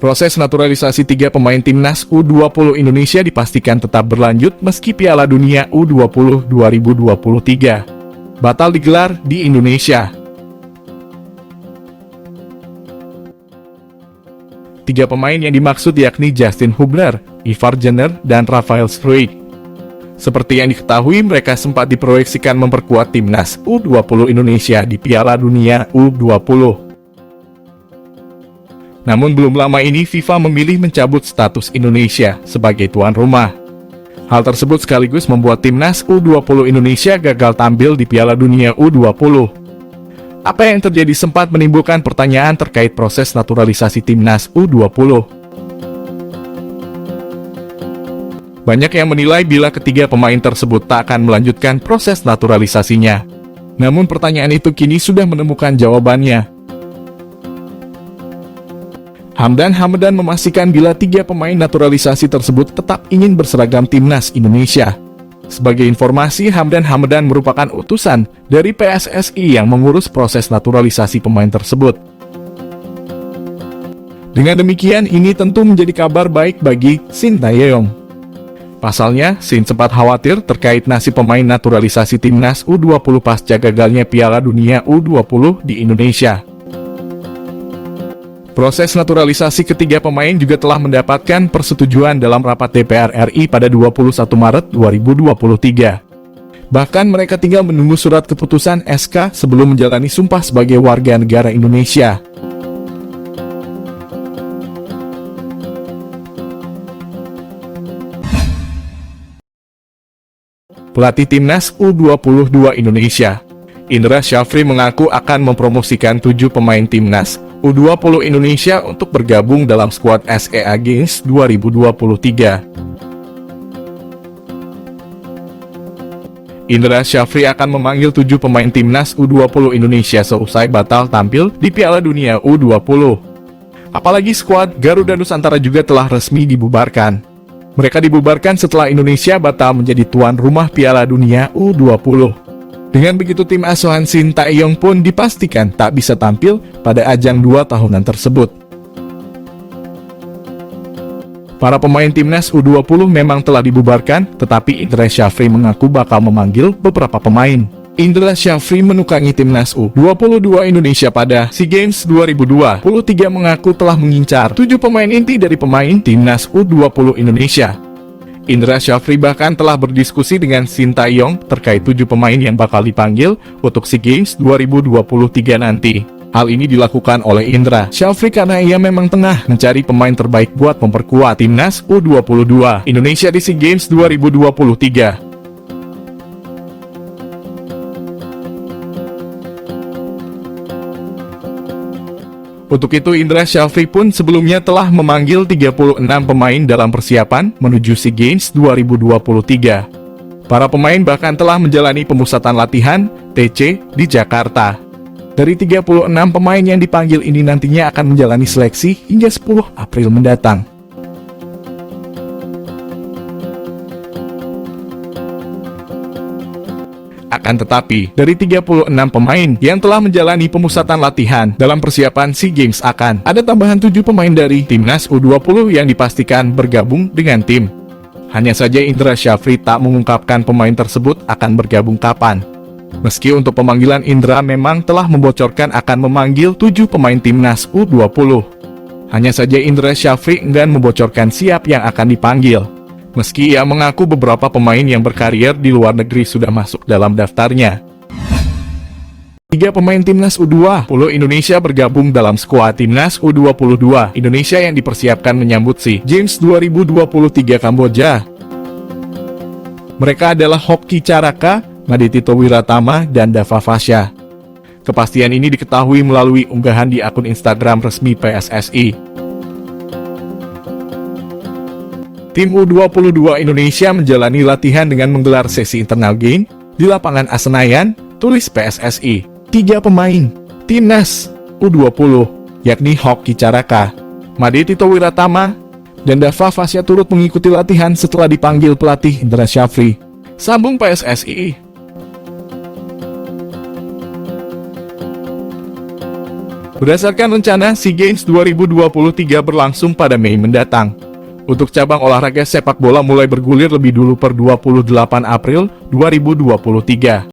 Proses naturalisasi 3 pemain timnas U20 Indonesia dipastikan tetap berlanjut meski Piala Dunia U20 2023 batal digelar di Indonesia. 3 pemain yang dimaksud yakni Justin Hubner, Ivar Jenner, dan Rafael Struijk. Seperti yang diketahui, mereka sempat diproyeksikan memperkuat timnas U20 Indonesia di Piala Dunia U20. Namun belum lama ini FIFA memilih mencabut status Indonesia sebagai tuan rumah. Hal tersebut sekaligus membuat timnas U20 Indonesia gagal tampil di Piala Dunia U20. Apa yang terjadi sempat menimbulkan pertanyaan terkait proses naturalisasi timnas U20. Banyak yang menilai bila ketiga pemain tersebut tak akan melanjutkan proses naturalisasinya. Namun pertanyaan itu kini sudah menemukan jawabannya. Hamdan Hamdan memastikan bila 3 pemain naturalisasi tersebut tetap ingin berseragam timnas Indonesia. Sebagai informasi, Hamdan Hamdan merupakan utusan dari PSSI yang mengurus proses naturalisasi pemain tersebut. Dengan demikian, ini tentu menjadi kabar baik bagi Sintayong. Pasalnya, Sin sempat khawatir terkait nasib pemain naturalisasi timnas U20 pasca gagalnya Piala Dunia U20 di Indonesia. Proses naturalisasi ketiga pemain juga telah mendapatkan persetujuan dalam rapat DPR RI pada 21 Maret 2023. Bahkan mereka tinggal menunggu surat keputusan SK sebelum menjalani sumpah sebagai warga negara Indonesia. Pelatih timnas U22 Indonesia, Indra Syafri mengaku akan mempromosikan 7 pemain timnas U20 Indonesia untuk bergabung dalam skuad SEA Games 2023. Indra Syafri akan memanggil 7 pemain timnas U20 Indonesia seusai batal tampil di Piala Dunia U20. Apalagi skuad Garuda Nusantara juga telah resmi dibubarkan. Mereka dibubarkan setelah Indonesia batal menjadi tuan rumah Piala Dunia U20. Dengan begitu, tim asuhan Sintayong pun dipastikan tak bisa tampil pada ajang 2 tahunan tersebut. Para pemain timnas U20 memang telah dibubarkan, tetapi Indra Syafri mengaku bakal memanggil beberapa pemain. Indra Syafri menukangi timnas U22 Indonesia pada SEA Games 2023 mengaku telah mengincar 7 pemain inti dari pemain timnas U20 Indonesia. Indra Syafri bahkan telah berdiskusi dengan Sintayong terkait 7 pemain yang bakal dipanggil untuk SEA Games 2023 nanti. Hal ini dilakukan oleh Indra Syafri karena ia memang tengah mencari pemain terbaik buat memperkuat timnas U22 Indonesia di SEA Games 2023. Untuk itu, Indra Syafri pun sebelumnya telah memanggil 36 pemain dalam persiapan menuju SEA Games 2023. Para pemain bahkan telah menjalani pemusatan latihan TC di Jakarta. Dari 36 pemain yang dipanggil ini nantinya akan menjalani seleksi hingga 10 April mendatang. Akan tetapi, dari 36 pemain yang telah menjalani pemusatan latihan dalam persiapan SEA Games akan ada tambahan 7 pemain dari timnas U20 yang dipastikan bergabung dengan tim. Hanya saja Indra Syafri tak mengungkapkan pemain tersebut akan bergabung kapan. Meski untuk pemanggilan, Indra memang telah membocorkan akan memanggil 7 pemain timnas U20. Hanya saja Indra Syafri enggan membocorkan siapa yang akan dipanggil. Meski ia mengaku beberapa pemain yang berkarier di luar negeri sudah masuk dalam daftarnya. 3 pemain timnas U20 Indonesia bergabung dalam skuad timnas U22 Indonesia yang dipersiapkan menyambut SEA Games 2023 Kamboja. Mereka adalah Hoki Caraka, Madetito Wiratama, dan Dava Fasya. Kepastian ini diketahui melalui unggahan di akun Instagram resmi PSSI. Tim U22 Indonesia menjalani latihan dengan menggelar sesi internal game di lapangan Senayan, tulis PSSI. 3 pemain timnas U20, yakni Hoki Caraka, Madetito Wiratama, dan Dava Fasya turut mengikuti latihan setelah dipanggil pelatih Indra Syafri. Sambung PSSI. Berdasarkan rencana, SEA Games 2023 berlangsung pada Mei mendatang. Untuk cabang olahraga sepak bola mulai bergulir lebih dulu per 28 April 2023.